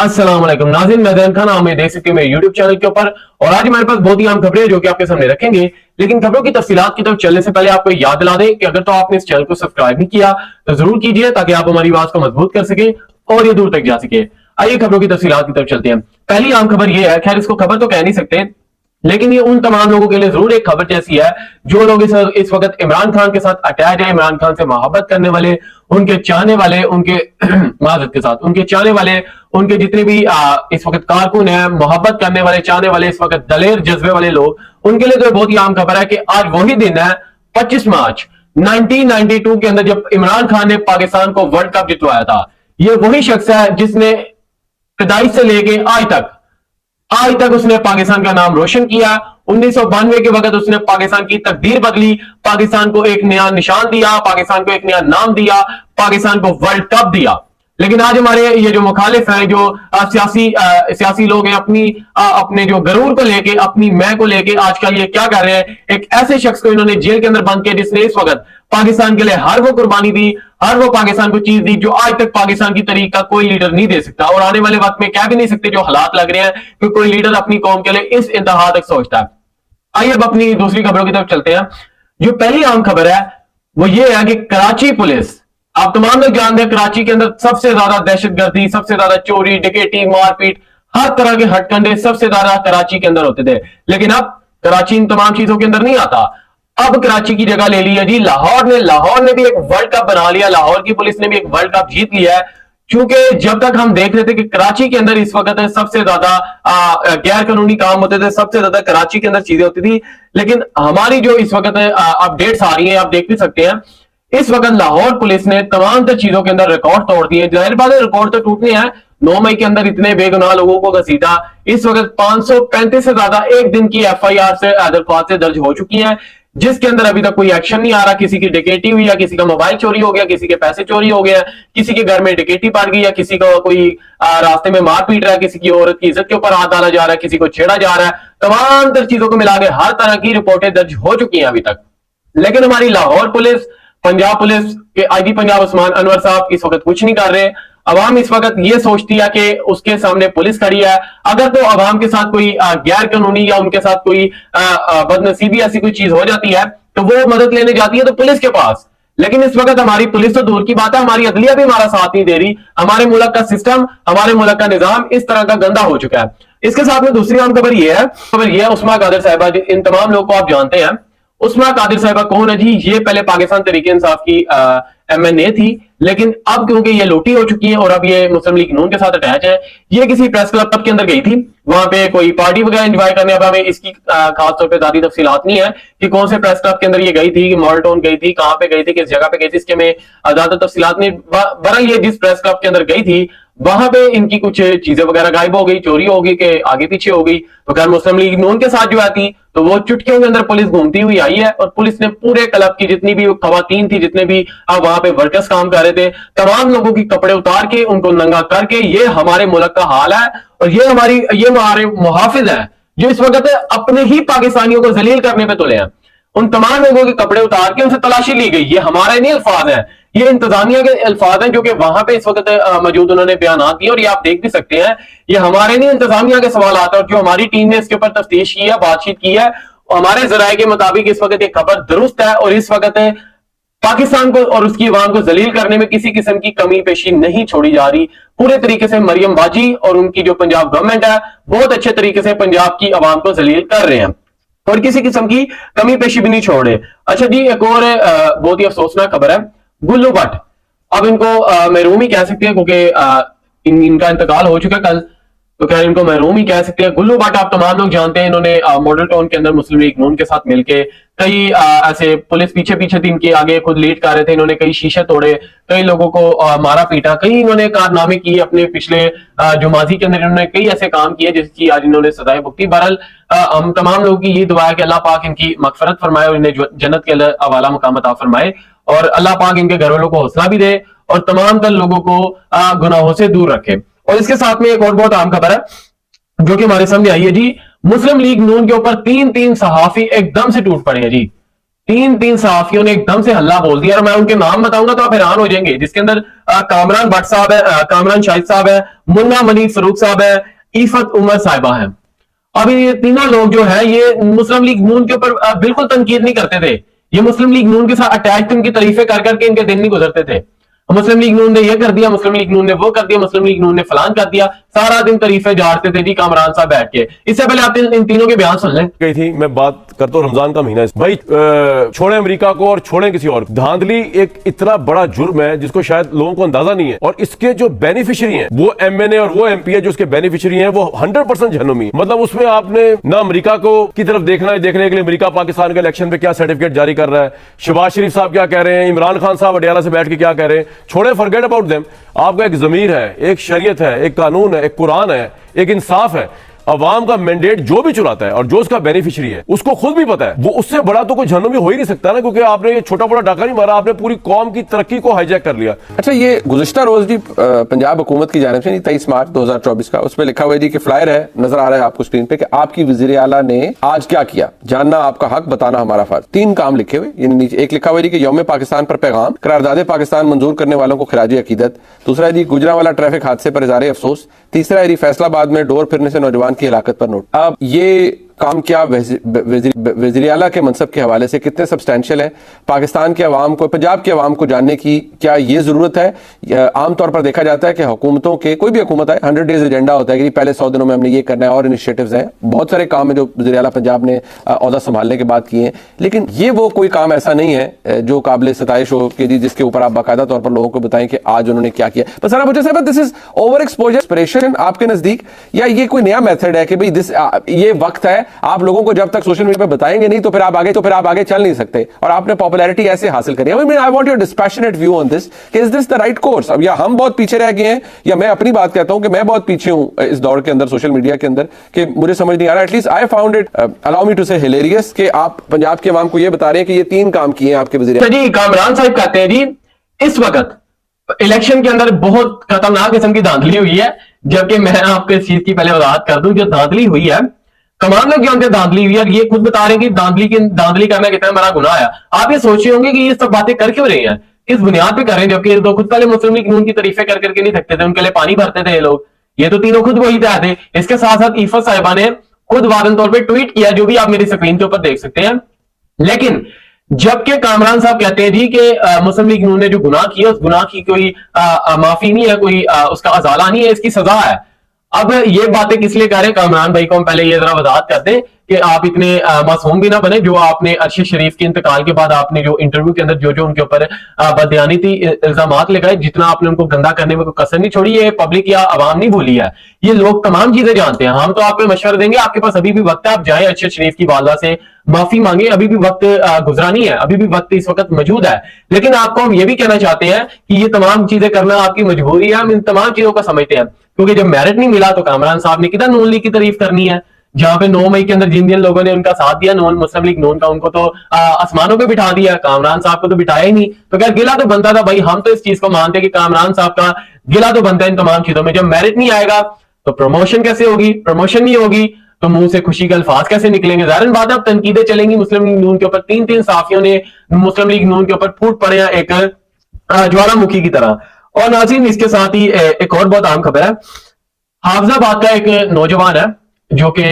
अस्सलाम वालेकुम नाज़रीन, मैं ज़ैन खान, हमें देख सकते हैं मेरे YouTube चैनल के ऊपर। और आज हमारे पास बहुत ही अहम खबरें जो कि आपके सामने रखेंगे। लेकिन खबरों की तफसीलात की तरफ चलने से पहले आपको याद दिला दें कि अगर तो आपने इस चैनल को सब्सक्राइब नहीं किया तो जरूर कीजिए, ताकि आप हमारी आवाज को मजबूत कर सके और ये दूर तक जा सके। आइए खबरों की तफसीलात की तरफ चलते हैं। पहली अहम खबर ये है, खैर इसको खबर तो कह नहीं सकते, लेकिन ये उन तमाम लोगों के लिए जरूर एक खबर जैसी है जो लोग इस वक्त इमरान खान के साथ अटैच है, इमरान खान से मोहब्बत करने वाले, उनके चाहने वाले, उनके माजरत के साथ उनके चाहने वाले, उनके जितने भी इस वक्त कारकुन है, मोहब्बत करने वाले, चाहने वाले, इस वक्त दलेर जज्बे वाले लोग, उनके लिए तो बहुत ही आम खबर है कि आज वही दिन है 25 मार्च 1992 के अंदर जब इमरान खान ने पाकिस्तान को वर्ल्ड कप जितवाया था। ये वही शख्स है जिसने पैदाइश से लेके आज तक उसने पाकिस्तान का नाम रोशन किया। 1992 के वक्त उसने पाकिस्तान की तकदीर बदली, पाकिस्तान को एक नया निशान दिया, पाकिस्तान को एक नया नाम दिया, पाकिस्तान को वर्ल्ड कप दिया। लेकिन आज हमारे ये जो मुखालिफ हैं, जो सियासी लोग हैं, अपने जो गरूर को लेके, अपनी मैं को लेके आजकल ये क्या कर रहे हैं, एक ऐसे शख्स को इन्होंने जेल के अंदर बंद किया जिसने इस वक्त पाकिस्तान के लिए हर वो कुर्बानी दी, हर वो पाकिस्तान को चीज दी जो आज तक पाकिस्तान की तरीक का कोई लीडर नहीं दे सकता, और आने वाले वक्त में कह भी नहीं सकते जो हालात लग रहे हैं कि कोई लीडर अपनी कौम के लिए इस इंतहा तक सोचता है। आइए अब अपनी दूसरी खबरों की तरफ चलते हैं। जो पहली आम खबर है वो ये है कि कराची पुलिस, आप तमाम लोग जानते हैं कराची के अंदर सबसे ज्यादा दहशतगर्दी, सबसे ज्यादा चोरी, डकैती, मारपीट, हर तरह के हटकंडे सबसे ज्यादा कराची के अंदर होते थे। लेकिन अब कराची इन तमाम चीजों के अंदर नहीं आता। अब कराची की जगह ले ली है जी लाहौर ने भी एक वर्ल्ड कप बना लिया, लाहौर की पुलिस ने भी एक वर्ल्ड कप जीत लिया है। क्योंकि जब तक हम देख रहे थे कि कराची के अंदर इस वक्त सबसे ज्यादा गैर कानूनी काम होते थे, सबसे ज्यादा कराची के अंदर चीजें होती थी, लेकिन हमारी जो इस वक्त अपडेट्स आ रही हैं, आप देख भी सकते हैं, इस वक्त लाहौर पुलिस ने तमाम तर चीजों के अंदर रिकॉर्ड तोड़ दिए। जाहिर बात है रिकॉर्ड तो टूटने हैं। 9 मई के अंदर इतने बेगुनाह लोगों को घसीटा। इस वक्त 535 से ज्यादा एक दिन की FIR से दरख्वास्तें से दर्ज हो चुकी हैं, जिसके अंदर अभी तक कोई एक्शन नहीं आ रहा। किसी की डकैती हुई, या किसी का मोबाइल चोरी हो गया, किसी के पैसे चोरी हो गया, किसी के घर में डकैती पड़ गई, या किसी को कोई रास्ते में मार पीट रहा है, किसी की औरत की इज्जत के ऊपर हाथ डाला जा रहा है, किसी को छेड़ा जा रहा है। तमाम तर चीजों को मिला के हर तरह की रिपोर्टें दर्ज हो चुकी हैं अभी तक। लेकिन हमारी लाहौर पुलिस, पंजाब पुलिस के IG पंजाब उस्मान अनवर साहब इस वक्त कुछ नहीं कर रहे। अवाम इस वक्त ये सोचती है कि उसके सामने पुलिस खड़ी है, अगर तो अवाम के साथ कोई गैर कानूनी या उनके साथ कोई बदनसीबी ऐसी कोई चीज हो जाती है तो वो मदद लेने जाती है तो पुलिस के पास। लेकिन इस वक्त हमारी पुलिस तो दूर की बात है, हमारी अदलिया भी हमारा साथ नहीं दे रही। हमारे मुल्क का सिस्टम, हमारे मुल्क का निजाम इस तरह का गंदा हो चुका है। इसके साथ में दूसरी आम खबर यह है, उस्मा कादिर साहिबा, इन तमाम लोगों को आप जानते हैं। उस्मा कादिर साहिबा कौन है जी? ये पहले पाकिस्तान तहरीक इंसाफ की MNA थी, लेकिन अब क्योंकि ये लोटी हो चुकी है और अब ये मुस्लिम लीग नून के साथ अटैच है। ये किसी प्रेस क्लब के अंदर गई थी, वहां पे कोई पार्टी वगैरह एंजॉय करने। अब हमें इसकी खास तौर पे ज्यादा तफसीलात नहीं है कि कौन से प्रेस क्लब के अंदर ये गई थी, कि मॉल टाउन गई थी, कहां पे गई थी, किस जगह पे गई थी, इसके में ज्यादा तफसीलात नहीं। बहरहाल ये जिस प्रेस क्लब के अंदर गई थी वहां पे इनकी कुछ चीजें वगैरह गायब हो गई, चोरी हो गई, के आगे पीछे हो गई। तो खैर मुस्लिम लीग नून के साथ जो आती तो वो चुटकियों के अंदर पुलिस घूमती हुई आई है, और पुलिस ने पूरे क्लब की जितनी भी खवातीन थी, जितने भी वहां पे वर्कर्स काम कर रहे थे, तमाम लोगों की कपड़े उतार के उनको नंगा करके, ये हमारे मुल्क का हाल है। और ये हमारे मुहाफिज है जो इस वक्त अपने ही पाकिस्तानियों को जलील करने पे तुले हैं। उन तमाम लोगों के कपड़े उतार के उनसे तलाशी ली गई। ये हमारे नहीं अल्फाज हैं, ये इंतजामिया के अल्फाज हैं जो कि वहां पे इस वक्त मौजूद उन्होंने बयान दिए, और ये आप देख भी सकते हैं। ये हमारे नहीं इंतजामिया के सवाल आते हैं, और जो हमारी टीम ने इसके ऊपर तफ्तीश की है, बातचीत की है, हमारे जराये के मुताबिक इस वक्त ये खबर दुरुस्त है, और इस वक्त पाकिस्तान को और उसकी अवाम को जलील करने में किसी किस्म की कमी पेशी नहीं छोड़ी जा रही। पूरे तरीके से मरियम बाजी और उनकी जो पंजाब गवर्नमेंट है बहुत अच्छे तरीके से पंजाब की अवाम को जलील कर रहे हैं, और किसी किस्म की कमी पेशी भी नहीं छोड़ रहे। अच्छा जी, एक और बहुत ही अफसोसनाक खबर है, गुल्लू भट्ट। अब इनको महरूम ही कह सकते हैं, क्योंकि इनका इंतकाल हो चुका कल, तो खैर इनको महरूम ही कह सकते हैं। गुल्लू भट्ट आप तमाम लोग जानते हैं, इन्होंने मॉडल टाउन के अंदर मुस्लिम लीग नून के साथ मिलके कई ऐसे, पुलिस पीछे पीछे थी इनके, आगे खुद लीड कर रहे थे, इन्होंने कई शीशे तोड़े, कई लोगों को मारा पीटा, कई इन्होंने कारनामे किए अपने पिछले जो माजी के अंदर। इन्होंने कई ऐसे काम किए जिसकी आज इन्होंने सजाएं भुगती। बहरहाल हम तमाम लोगों की ये दुआ है कि अल्लाह पाक इनकी मगफरत फरमाए और इन्हें जन्नत के हवाला मुकाम अता फरमाए, और अल्लाह पाक इनके घर वालों को हौसला भी दे और तमाम तर लोगों को गुनाहों से दूर रखे। और इसके साथ में एक और बहुत आम खबर है जो कि हमारे सामने आई है जी। मुस्लिम लीग नून के ऊपर तीन सहाफी एकदम से टूट पड़े हैं जी। तीन सहाफियों ने एकदम से हल्ला बोल दिया, और मैं उनके नाम बताऊंगा तो आप हैरान हो जाएंगे, जिसके अंदर कामरान भट्ट साहब है, कामरान शाहिद साहब है, मुन्ना मनीर फरूक साहब है, ईफत उमर साहिबा है। अब ये तीनों लोग जो है ये मुस्लिम लीग नून के ऊपर बिल्कुल तनकीद नहीं करते थे। ये मुस्लिम लीग नून के साथ अटैच थे, उनकी तारीफें कर करके इनके दिन नहीं गुजरते थे। मुस्लिम लीग नून ने ये कर दिया, मुस्लिम लीग नून ने वो कर दिया, मुस्लिम लीग नून ने फलान कर दिया, सारा दिन तारीफें झाड़ते थे जी कामरान साहब बैठ के। इससे पहले आप इन तीनों के बयान सुन लें। गई थी, मैं बात करता हूँ रमजान का महीना है भाई, छोड़े अमेरिका को और छोड़े किसी और। धांधली एक इतना बड़ा जुर्म है जिसको शायद लोगों को अंदाजा नहीं है, और इसके जो बेनिफिशियरी हैं वो एमएनए और वो एमपी है जो उसके बेनिफिशियरी हैं वो 100% जहन्नुमी। मतलब उसमें आपने ना अमेरिका को की तरफ देखना है, देखने के लिए अमेरिका पाकिस्तान के इलेक्शन पे क्या सर्टिफिकेट जारी कर रहा है, शहबाज शरीफ साहब क्या कह रहे हैं, इमरान खान साहब अडियाला से बैठ के क्या कह रहे हैं, छोड़े, फॉरगेट अबाउट देम। आपका एक जमीर है, एक शरीयत है, एक कानून है, एक कुरान है, एक इंसाफ है। अवाम का मैंडेट जो भी चुराता है और जो उसका बेनिफिशियरी है उसको खुद भी पता है, वो उससे बड़ा तो कोई जहन्नुमी हो ही नहीं सकता ना, क्योंकि आपने ये छोटा बड़ा डाका नहीं मारा, आपने पूरी कौम की तरक्की को हाईजैक कर लिया। अच्छा, ये गुज़िश्ता रोज जी पंजाब हुकूमत की जानिब से 23 मार्च 2024 का, उसमें लिखा हुआ है जी कि फ्लायर है, नजर आ रहा है आपको स्क्रीन पे, कि आपकी वज़ीर आला ने आज क्या किया, जानना आपका हक, बताना हमारा फर्ज। 3 काम लिखे हुए, ये नीचे एक लिखा हुआ है कि यौम पाकिस्तान पर पैगाम, करारदादे पाकिस्तान मंजूर करने वालों को खिराजी अकीदत। दूसरा है जी गुजरांवाला ट्रैफिक हादसे पर इज़हार अफसोस। तीसरा है जी फैसलाबाद में डोर फिरने से नौजवान की हिलाकत पर नोट। अब ये काम क्या वज़ीर आला के मनसब के हवाले से कितने सब्सटैंशियल है, पाकिस्तान के अवाम को, पंजाब के अवाम को जानने की क्या ये जरूरत है? आमतौर पर देखा जाता है कि हुकूमतों के, कोई भी हुकूमत है, 100 डेज एजेंडा होता है कि पहले 100 दिनों में हमने ये करना है, और इनिशिएटिव्स हैं, बहुत सारे काम है जो वज़ीर आला पंजाब ने ओहदा संभालने के बाद किए हैं, लेकिन ये वो कोई काम ऐसा नहीं है जो काबिल सताइश हो कि जी जिसके ऊपर आप बाकायदा तौर पर लोगों को बताएं कि आज उन्होंने क्या किया। बस सर मुझे साहब, this is over exposure inspiration आपके नजदीक, या ये कोई नया मेथड है कि भाई ये वक्त है, आप लोगों को जब तक सोशल मीडिया पे बताएंगे नहीं तो फिर आप आगे चल नहीं सकते, और आपने पॉपुलैरिटी ऐसे हासिल करी है। I want your dispassionate view on this, कि is this the right course? अब या हम बहुत पीछे रह गए हैं, या मैं अपनी बात कहता हूं कि मैं बहुत पीछे हूं इस दौर के अंदर, सोशल मीडिया के अंदर, कि मुझे समझ नहीं आ रहा। At least I found it, allow me to say hilarious, कि आप पंजाब के अवाम को ये बता रहे हैं कि ये 3 काम किए हैं आपके वज़ीर। जी कामरान साहब कहते हैं जी इस वक्त इलेक्शन के अंदर बहुत खतरनाक किस्म की धांधली हुई है, जबकि मैं आपको इस चीज की पहले वजाहत कर दूं, जो धांधली हुई है, तमाम लोग जानते हैं धांधली हुई है, ये खुद बता रहे हैं कि धांधली करना कितना बड़ा गुनाह है। आप ये सोच रहे होंगे कि ये सब बातें कर क्यों रहे हैं, इस बुनियाद पे कर रहे हैं, जबकि तो खुद पहले मुस्लिम लीग नून की तारीफें कर करके नहीं थकते थे, उनके लिए पानी भरते थे ये लोग। ये तो तीनों खुद वही थे। इसके साथ साथ ईफत साहिबा ने खुद वादन तौर पर ट्वीट किया, जो भी आप मेरी स्क्रीन के ऊपर देख सकते हैं। लेकिन जबकि कामरान साहब कहते हैं जी कि मुस्लिम लीग नून ने जो गुनाह किया, उस गुनाह की कोई माफी नहीं है, कोई उसका अजाला नहीं है, इसकी सजा है। अब ये बातें किस लिए कर रहे हैं कामरान भाई को हम पहले ये जरा वजाहत करते हैं कि आप इतने मासूम भी ना बने। जो आपने अरशद शरीफ के इंतकाल के बाद आपने जो इंटरव्यू के अंदर जो उनके ऊपर बदयानती इल्जामात लगाए, जितना आपने उनको गंदा करने में कोई कसर नहीं छोड़ी, ये पब्लिक या आवाम नहीं भूली है, ये लोग तमाम चीजें जानते हैं। हम तो आपको मशवरा देंगे, आपके पास अभी भी वक्त है, आप जाए अरशद शरीफ की वालदा से माफी मांगे, अभी भी वक्त गुजरा नहीं है, अभी भी वक्त इस वक्त मौजूद है। लेकिन आपको हम ये भी कहना चाहते हैं कि ये तमाम चीजें करना आपकी मजबूरी है, हम इन तमाम चीजों को समझते हैं, क्योंकि जब मेरिट नहीं मिला तो कामरान साहब ने किधर नून लीग की तारीफ करनी है, जहां पे 9 मई के अंदर जिन जिन लोगों ने उनका साथ दिया नून मुस्लिम लीग नून का, उनको तो आसमानों पे बिठा दिया, कामरान साहब को तो बिठाया ही नहीं। तो क्या गिला तो बनता था भाई, हम तो इस चीज को मानते हैं कि कामरान साहब का गिला तो बनता है इन तमाम चीजों में। जब मेरिट नहीं आएगा तो प्रमोशन कैसे होगी, प्रमोशन नहीं होगी तो मुंह से खुशी के अल्फाज कैसे निकलेंगे? जाहिर बात है अब तनकीदें चलेंगी मुस्लिम लीग नून के ऊपर। 3 साफियों ने मुस्लिम लीग नून के ऊपर फूट पड़े हैं एक ज्वालामुखी की तरह। और नाज़रीन इसके साथ ही एक और बहुत अहम खबर है, हाफिजाबाद का एक नौजवान है जो कि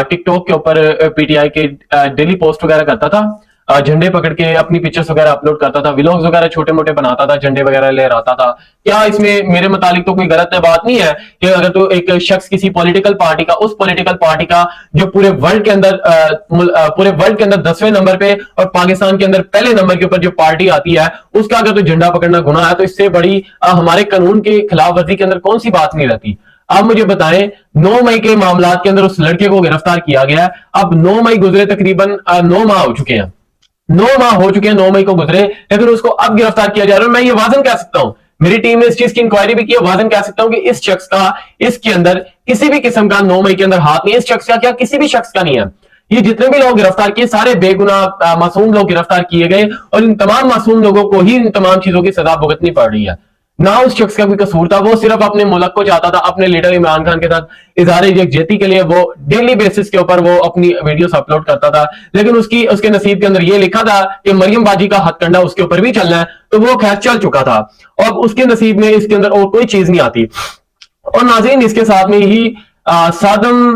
टिकटॉक के ऊपर पीटीआई के डेली पोस्ट वगैरह करता था, झंडे पकड़ के अपनी पिक्चर्स वगैरह अपलोड करता था, व्लॉग्स वगैरह छोटे मोटे बनाता था, झंडे वगैरह लहराता था। क्या इसमें मेरे मुतालिक तो कोई गलत बात नहीं है कि अगर तो एक शख्स किसी पॉलिटिकल पार्टी का, उस पॉलिटिकल पार्टी का जो पूरे वर्ल्ड के अंदर 10वें नंबर पे और पाकिस्तान के अंदर पहले नंबर के ऊपर जो पार्टी आती है, उसका अगर तो झंडा पकड़ना गुनाह है, तो इससे बड़ी हमारे कानून के खिलाफ वर्जी के अंदर कौन सी बात नहीं रहती। अब मुझे बताएं, 9 मई के मामला के अंदर उस लड़के को गिरफ्तार किया गया। अब 9 मई गुजरे, तकरीबन 9 माह हो चुके हैं, 9 माह हो चुके हैं, 9 मई को गुजरे, लेकिन उसको अब गिरफ्तार किया जा रहा है। मैं ये वाजन कह सकता हूं, मेरी टीम ने इस चीज की इंक्वायरी भी की, वाजन कह सकता हूं कि इस शख्स का इसके अंदर किसी भी किस्म का 9 मई के अंदर हाथ नहीं है। इस शख्स का क्या, किसी भी शख्स का नहीं है। ये जितने भी लोग गिरफ्तार किए सारे बेगुनाह मासूम लोग गिरफ्तार किए गए, और इन तमाम मासूम लोगों को ही इन तमाम चीजों की सजा भुगतनी पड़ रही है। ना उस शख्स का भी कसूर था, वो सिर्फ अपने मुल्क को चाहता था, अपने लीडर इमरान खान के साथ इजहार यकजहती के लिए वो डेली बेसिस के ऊपर वो अपनी वीडियोस अपलोड करता था। लेकिन उसके नसीब के अंदर ये लिखा था कि मरियम बाजी का हथकंडा उसके ऊपर भी चलना है, तो वो खैर चल चुका था और उसके नसीब में इसके अंदर और कोई चीज नहीं आती। और नाज़रीन, इसके साथ में ही सादम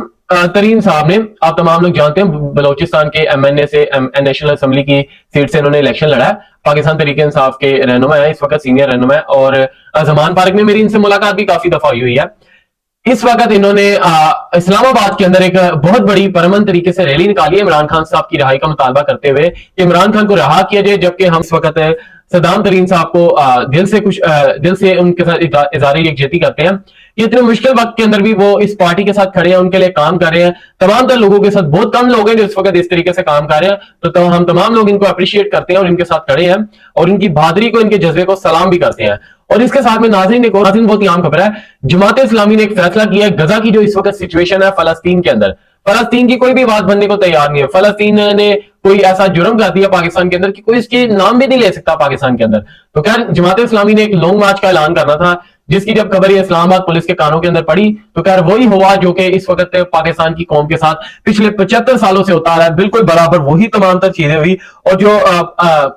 तरीन साहब ने, आप तमाम लोग जानते हैं, बलोचिस्तान के एमएनए से नेशनल असेंबली की सीट से इन्होंने इलेक्शन लड़ा है। पाकिस्तान तहरीक इंसाफ के रहनुमा है, इस वक्त सीनियर रहनुमा है, और जमान पार्क में मेरी इनसे मुलाकात भी काफी दफा हुई है। इस वक्त इन्होंने इस्लामाबाद के अंदर एक बहुत बड़ी परमन तरीके से रैली निकाली है इमरान खान साहब की रिहाई का मुतालबा करते हुए कि इमरान खान को रिहा किया जाए, जबकि हम इस वक्त सद्दाम तरीन साहब को दिल से उनके साथ इज़हार यकजहती करते हैं। ये इतने मुश्किल वक्त के अंदर भी वो इस पार्टी के साथ खड़े हैं, उनके लिए काम कर रहे हैं। तमाम तर लोगों के साथ, बहुत कम लोग हैं जो इस वक्त इस तरीके से काम कर रहे हैं, तो हम तमाम लोग इनको अप्रिशिएट करते हैं और इनके साथ खड़े हैं और इनकी बहादुरी को, इनके जज्बे को सलाम भी करते हैं। और इसके साथ में नाज़रीन बहुत ही आम खबर है, जमात इस्लामी ने एक फैसला किया है, गजा की जो इस वक्त सिचुएशन है फलस्तीन के अंदर, फलस्तीन की कोई भी बात बनने को तैयार नहीं है। फलस्तीन ने कोई ऐसा जुर्म कर दिया पाकिस्तान के अंदर कि कोई इसके नाम भी नहीं ले सकता पाकिस्तान के अंदर। तो खैर जमात इस्लामी ने एक लॉन्ग मार्च का ऐलान करना था, जिसकी जब खबर इस्लामाबाद पुलिस के कानों के अंदर पड़ी तो खैर वही हुआ जो कि इस वक्त पाकिस्तान की कौम के साथ पिछले 75 सालों से होता रहा है, बिल्कुल बराबर वही तमाम तर चीजें हुई। और जो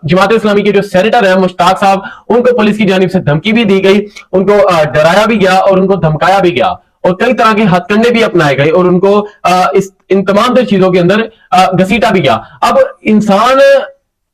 जमात इस्लामी के जो सेनेटर है मुश्ताक साहब, उनको पुलिस की जानिब से धमकी भी दी गई, उनको डराया भी गया और उनको धमकाया भी गया और कई तरह के हथकंडे भी अपनाए गए और उनको इन तमाम तर चीजों के अंदर घसीटा भी गया। अब इंसान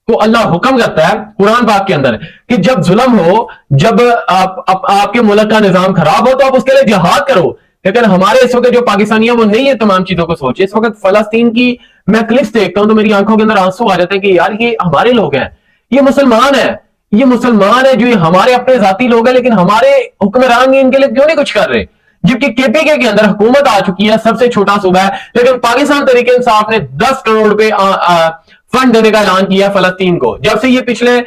को अल्लाह हुक्म करता है कुरान पाक के अंदर कि जब जुल्म हो, जब आपके मुल्क का निजाम खराब हो तो आप उसके लिए जिहाद करो। लेकिन हमारे इस वक्त जो पाकिस्तानी है वो नहीं है तमाम चीजों को सोचे। इस वक्त फलस्तीन की मैं क्लिप्स देखता हूं तो मेरी आंखों के अंदर आंसू आ जाते हैं कि यार ये हमारे लोग हैं, ये मुसलमान है, ये मुसलमान है, जो ये हमारे अपने जाती लोग हैं, लेकिन हमारे हुक्मरान इनके लिए क्यों नहीं कुछ कर रहे। जबकि केपीके के अंदर हुकूमत आ चुकी है, सबसे छोटा सूबा है, लेकिन पाकिस्तान तहरीक इंसाफ ने 10 करोड़ रुपए फंड देने का ऐलान किया फलस्तीन को। जब से ये पिछले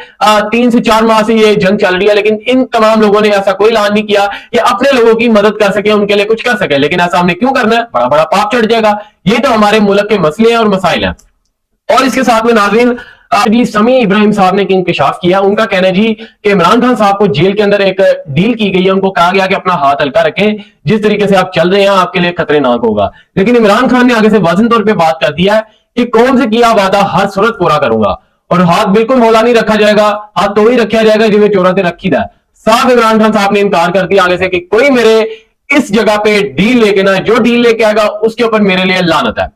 3 से 4 माह से ये जंग चल रही है, लेकिन इन तमाम लोगों ने ऐसा कोई ऐलान नहीं किया कि अपने लोगों की मदद कर सके, उनके लिए कुछ कर सके। लेकिन ऐसा हमने क्यों करना है, बड़ा बड़ा पाप चढ़ जाएगा। ये तो हमारे मुल्क के मसले हैं और मसाइल हैं। और इसके साथ में नाज़रीन समी इब्राहिम साहब ने इंकशाफ किया। उनका कहना है जी कि इमरान खान साहब को जेल के अंदर एक डील की गई है, उनको कहा गया कि अपना हाथ हल्का रखें, जिस तरीके से आप चल रहे हैं आपके लिए खतरनाक होगा। लेकिन इमरान खान ने आगे से वाज़न तौर पे बात कर दिया है कि कौन से किया वादा हर सूरत पूरा करूंगा और हाथ बिल्कुल मौला नहीं रखा जाएगा, हाथ तो ही रखा जाएगा जिन्हें चोराते रखी था। साफ इमरान खान साहब ने इनकार कर दिया आगे से कि कोई मेरे इस जगह पे डील लेके ना, जो डील लेके आएगा उसके ऊपर मेरे लिए लानत है,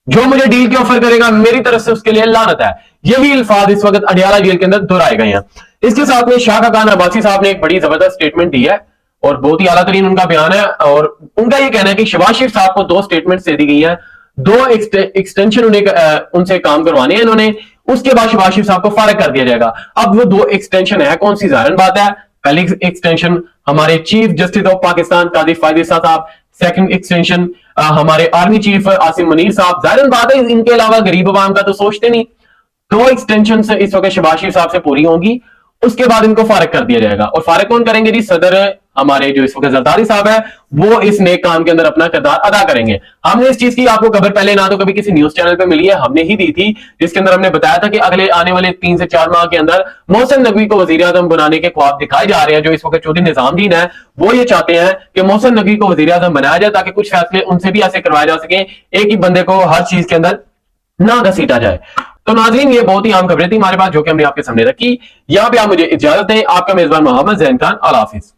जो मुझे डील के ऑफर करेगा मेरी तरफ से उसके लिए लानत है। यही अल्फाज इस वक्त अडियाला जेल के अंदर दोहराए गए हैं। इसके साथ में शाह खान अब्बासी साहब ने एक बड़ी जबरदस्त स्टेटमेंट दी है और बहुत ही आला तरीन उनका बयान है। और उनका यह कहना है कि शहबाज शरीफ साहब को 2 स्टेटमेंट दे दी गई है, 2 एक्सटेंशन उनसे काम करवाने हैं इन्होंने, उसके बाद शहबाज शरीफ साहब को फारिग कर दिया जाएगा। अब वो 2 एक्सटेंशन है कौन सी, जाहिर बात है पहली एक्सटेंशन हमारे चीफ जस्टिस ऑफ पाकिस्तान काजी फायद साहब, सेकंड एक्सटेंशन हमारे आर्मी चीफ आसिम मुनीर साहब। जाहिर बात है इनके अलावा गरीब अवाम का तो सोचते नहीं। 2 एक्सटेंशन इस वक्त शहबाज शरीफ साहब से पूरी होंगी, उसके बाद इनको फारिग कर दिया जाएगा। और फारिग कौन करेंगे जी, सदर हमारे जो इस वक्त जरदारी साहब है, वो इस नेक काम के अंदर अपना किरदार अदा करेंगे। हमने इस चीज की आपको खबर पहले ना तो कभी किसी न्यूज चैनल पे मिली है, हमने ही दी थी, जिसके अंदर हमने बताया था कि अगले आने वाले 3 से 4 माह के अंदर मोहसिन नकवी को वजीर आजम बनाने के ख्वाब दिखाए जा रहे हैं। जो इस वक्त चौधरी निजामुद्दीन है वो ये चाहते हैं कि मोहसिन नकवी को वजीर आजम बनाया जाए ताकि कुछ फैसले उनसे भी ऐसे करवाए जा सके, एक ही बंदे को हर चीज के अंदर ना घसीटा जाए। तो नाज़रीन ये बहुत ही आम खबरें थी हमारे पास जो कि हमने आपके सामने रखी। यहां पे आप मुझे इजाजत दें। आपका मेजबान मोहम्मद जैन खान, अल्लाह हाफिज।